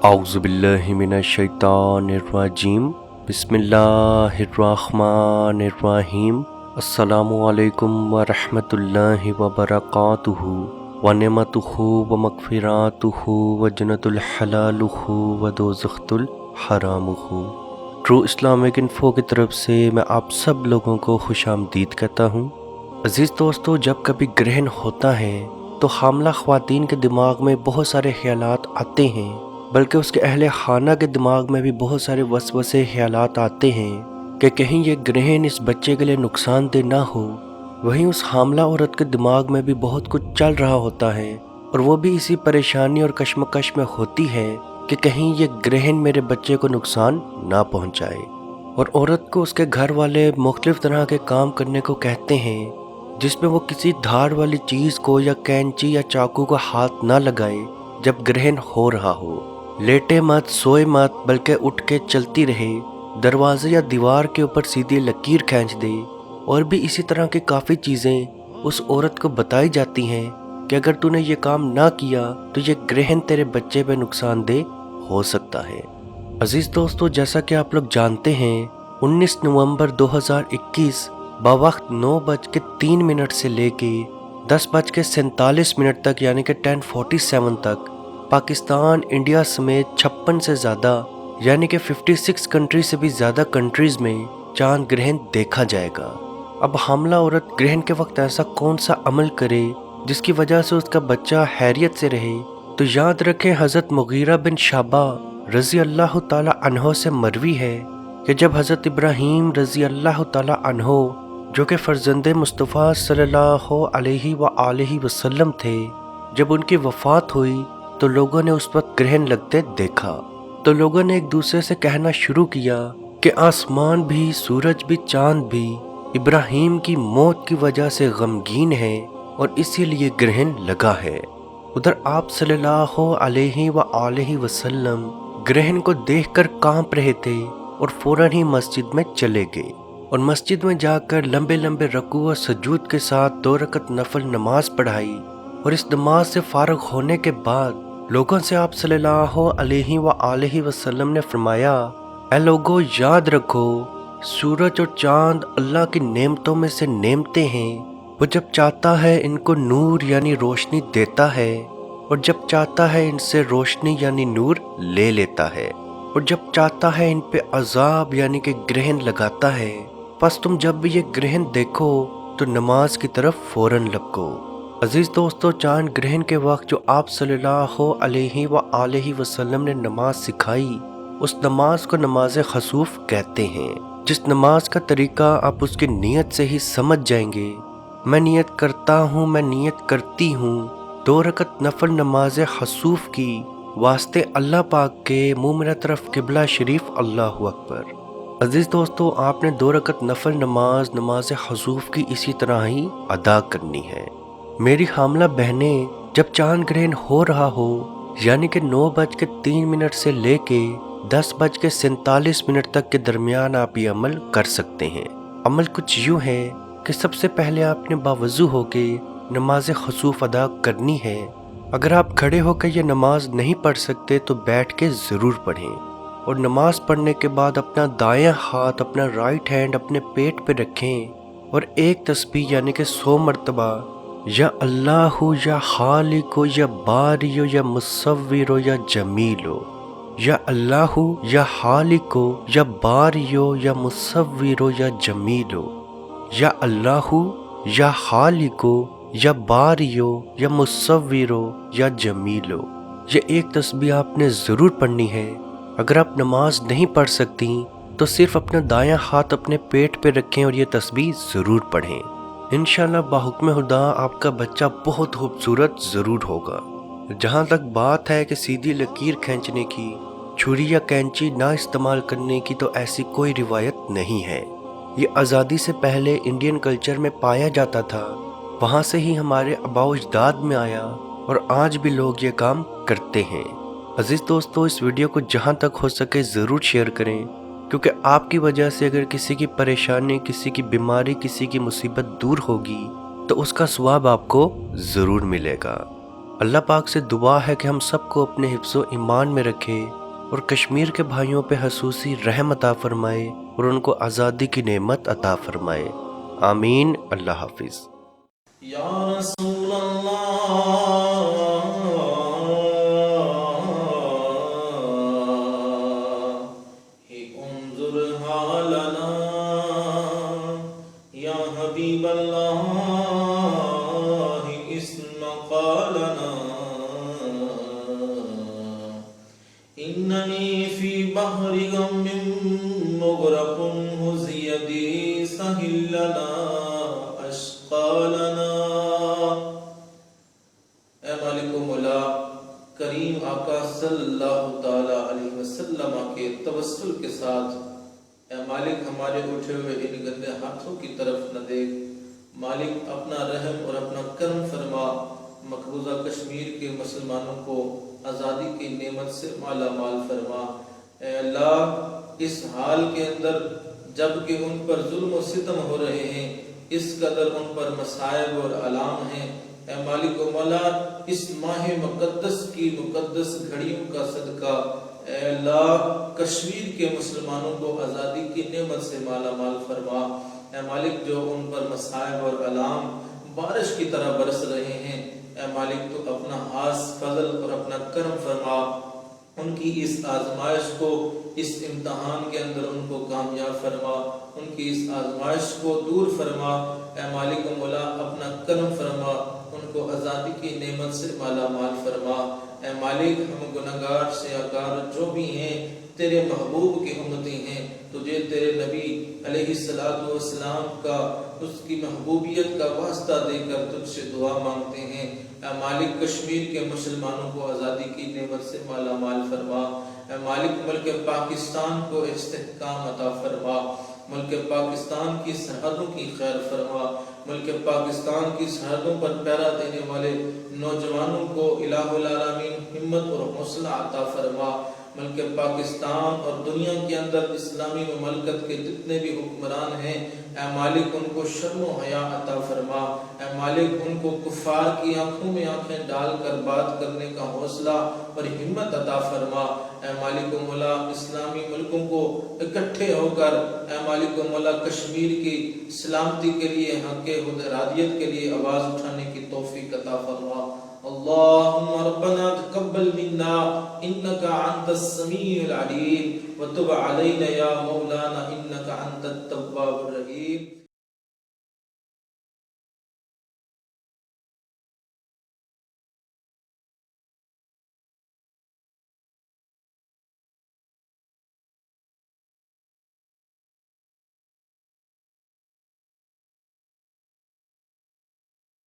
اعوذ باللہ من الشیطان الرجیم بسم اللہ الرحمن الرحیم السلام علیکم ورحمۃ اللہ وبرکاتہ ونعمتہ ومغفراتہ وجنت الحلالہ ودوزخت الحرامہ۔ ٹرو اسلامک انفو کی طرف سے میں آپ سب لوگوں کو خوش آمدید کہتا ہوں۔ عزیز دوستو، جب کبھی گرہن ہوتا ہے تو حاملہ خواتین کے دماغ میں بہت سارے خیالات آتے ہیں، بلکہ اس کے اہل خانہ کے دماغ میں بھی بہت سارے وسوسے خیالات آتے ہیں کہ کہیں یہ گرہن اس بچے کے لیے نقصان دہ نہ ہو۔ وہیں اس حاملہ عورت کے دماغ میں بھی بہت کچھ چل رہا ہوتا ہے، اور وہ بھی اسی پریشانی اور کشمکش میں ہوتی ہے کہ کہیں یہ گرہن میرے بچے کو نقصان نہ پہنچائے۔ اور عورت کو اس کے گھر والے مختلف طرح کے کام کرنے کو کہتے ہیں جس میں وہ کسی دھاڑ والی چیز کو یا کینچی یا چاقو کو ہاتھ نہ لگائے جب گرہن ہو رہا ہو۔ لیٹے مت، سوئے مت، بلکہ اٹھ کے چلتی رہے، دروازے یا دیوار کے اوپر سیدھی لکیر کھینچ دے، اور بھی اسی طرح کی کافی چیزیں اس عورت کو بتائی جاتی ہیں کہ اگر تو نے یہ کام نہ کیا تو یہ گرہن تیرے بچے پہ نقصان دہ ہو سکتا ہے۔ عزیز دوستو، جیسا کہ آپ لوگ جانتے ہیں 19 نومبر 2021 بوقت 9:03 سے لے کے 10:47 تک یعنی کہ 10:47 تک پاکستان، انڈیا سمیت 56 سے زیادہ یعنی کہ 56 کنٹری سے بھی زیادہ کنٹریز میں چاند گرہن دیکھا جائے گا۔ اب حاملہ عورت گرہن کے وقت ایسا کون سا عمل کرے جس کی وجہ سے اس کا بچہ خیریت سے رہے؟ تو یاد رکھیں، حضرت مغیرہ بن شعبہ رضی اللہ تعالی عنہ سے مروی ہے کہ جب حضرت ابراہیم رضی اللہ تعالی عنہ جو کہ فرزند مصطفیٰ صلی اللہ علیہ وآلہ وسلم تھے، جب ان کی وفات ہوئی تو لوگوں نے اس وقت گرہن لگتے دیکھا، تو لوگوں نے ایک دوسرے سے کہنا شروع کیا کہ آسمان بھی، سورج بھی، چاند بھی ابراہیم کی موت کی وجہ سے غمگین ہے اور اسی لیے گرہن لگا ہے۔ ادھر آپ صلی اللہ علیہ وآلہ وسلم گرہن کو دیکھ کر کانپ رہے تھے اور فوراً ہی مسجد میں چلے گئے، اور مسجد میں جا کر لمبے لمبے رکوع و سجود کے ساتھ 2 رکعت نفل نماز پڑھائی، اور اس نماز سے فارغ ہونے کے بعد لوگوں سے آپ صلی اللہ علیہ وآلہ وسلم نے فرمایا، اے لوگو، یاد رکھو سورج اور چاند اللہ کی نعمتوں میں سے نعمتیں ہیں، وہ جب چاہتا ہے ان کو نور یعنی روشنی دیتا ہے، اور جب چاہتا ہے ان سے روشنی یعنی نور لے لیتا ہے، اور جب چاہتا ہے ان پہ عذاب یعنی کہ گرہن لگاتا ہے۔ پس تم جب بھی یہ گرہن دیکھو تو نماز کی طرف فوراً لپکو۔ عزیز دوستو، چاند گرہن کے وقت جو آپ صلی اللہ علیہ وآلہ وسلم نے نماز سکھائی، اس نماز کو نماز خسوف کہتے ہیں، جس نماز کا طریقہ آپ اس کی نیت سے ہی سمجھ جائیں گے۔ میں نیت کرتا ہوں، میں نیت کرتی ہوں 2 رکعت نفل نماز خسوف کی، واسطے اللہ پاک کے، منہ میرا طرف قبلہ شریف، اللہ اکبر۔ عزیز دوستو، آپ نے 2 رکعت نفل نماز خسوف کی اسی طرح ہی ادا کرنی ہے۔ میری حاملہ بہنیں، جب چاند گرہن ہو رہا ہو یعنی کہ 9:03 سے لے کے 10:47 تک کے درمیان آپ یہ عمل کر سکتے ہیں۔ عمل کچھ یوں ہے کہ سب سے پہلے آپ نے باوضو ہو کے نماز خسوف ادا کرنی ہے۔ اگر آپ کھڑے ہو کے یہ نماز نہیں پڑھ سکتے تو بیٹھ کے ضرور پڑھیں، اور نماز پڑھنے کے بعد اپنا دایاں ہاتھ، اپنا رائٹ ہینڈ اپنے پیٹ پہ رکھیں، اور ایک تسبیح یعنی کہ 100 مرتبہ یا اللہ یا خالق یا باری یا مصور یا جمیل، یا اللہ یا خالق یا باری یا مصور یا جمیل، یا اللہ یا خالق یا باری یا مصور یا جمیل، یہ ایک تسبیح آپ نے ضرور پڑھنی ہے۔ اگر آپ نماز نہیں پڑھ سکتی تو صرف اپنا دایاں ہاتھ اپنے پیٹ پہ رکھیں اور یہ تسبیح ضرور پڑھیں۔ انشاءاللہ بحکم خدا آپ کا بچہ بہت خوبصورت ضرور ہوگا۔ جہاں تک بات ہے کہ سیدھی لکیر کھینچنے کی، چھری یا کینچی نہ استعمال کرنے کی، تو ایسی کوئی روایت نہیں ہے۔ یہ آزادی سے پہلے انڈین کلچر میں پایا جاتا تھا، وہاں سے ہی ہمارے آباء و اجداد میں آیا، اور آج بھی لوگ یہ کام کرتے ہیں۔ عزیز دوستو، اس ویڈیو کو جہاں تک ہو سکے ضرور شیئر کریں، کیونکہ آپ کی وجہ سے اگر کسی کی پریشانی، کسی کی بیماری، کسی کی مصیبت دور ہوگی تو اس کا ثواب آپ کو ضرور ملے گا۔ اللہ پاک سے دعا ہے کہ ہم سب کو اپنے حفظ و ایمان میں رکھے اور کشمیر کے بھائیوں پہ خصوصی رحم عطا فرمائے اور ان کو آزادی کی نعمت عطا فرمائے۔ آمین۔ اللہ حافظ۔ یا رسول اللہ انظر حالنا یا حبیب اللہ اسمع قالنا اننی فی بحر غم مغرق حزی یدی سہل لنا اشقالنا۔ اے مالک و مولا کریم آقا صلی اللہ تعالی علیہ وسلم کے توسل کے ساتھ اے مالک ہمارے اٹھے ہوئے ان گندے ہاتھوں کی طرف نہ دیکھ، مالک اپنا رحم اور اپنا کرم فرما، مقبوضہ کشمیر کے مسلمانوں کو آزادی کی نعمت سے مالا مال فرما۔ اے اللہ اس حال کے اندر جب کہ ان پر ظلم و ستم ہو رہے ہیں، اس قدر ان پر مصائب اور علام ہیں، اے مالک و مولا اس ماہ مقدس کی مقدس گھڑیوں کا صدقہ اے اللہ کشمیر کے مسلمانوں کو آزادی کی نعمت سے مالا مال فرما۔ اے مالک جو ان پر مصائب اور علام بارش کی طرح برس رہے ہیں، اے مالک تو اپنا خاص فضل اور اپنا کرم فرما، ان کی اس آزمائش کو، اس امتحان کے اندر ان کو کامیاب فرما، ان کی اس آزمائش کو دور فرما۔ اے مالک و مولا اپنا کرم فرما، ان کو آزادی کی نعمت سے مالا مال فرما۔ اے مالک ہم گناہگار سیاہکار جو بھی ہیں تیرے محبوب کے امتی ہیں، تجھے تیرے نبی علیہ السلام کا اس کی محبوبیت کا واسطہ دے کر تجھ سے دعا مانگتے ہیں۔ اے مالک کشمیر کے مسلمانوں کو آزادی کی نعمت سے مالا مال فرما۔ اے مالک ملک پاکستان کو استحکام عطا فرما، ملک پاکستان کی سرحدوں کی خیر فرما، ملک پاکستان کی سرحدوں پر پہرا دینے والے نوجوانوں کو الہ العالمین ہمت اور حوصلہ عطا فرما۔ ملک پاکستان اور دنیا کے اندر اسلامی مملکت کے جتنے بھی حکمران ہیں، اے مالک ان کو شرم و حیا عطا فرما۔ اے مالک ان کو کفار کی آنکھوں میں آنکھیں ڈال کر بات کرنے کا حوصلہ اور ہمت عطا فرما۔ اے مالک و مولا اسلامی ملکوں کو اکٹھے ہو کر اے مالک و مولا کشمیر کی سلامتی کے لیے، حق حدرادیت کے لیے آواز اٹھانے کی توفیق عطا فرما۔ اللہم ربنا تقبل منا انکا انت السمیع العلیم وتب علینا یا مولانا انکا انت التواب الرحیم۔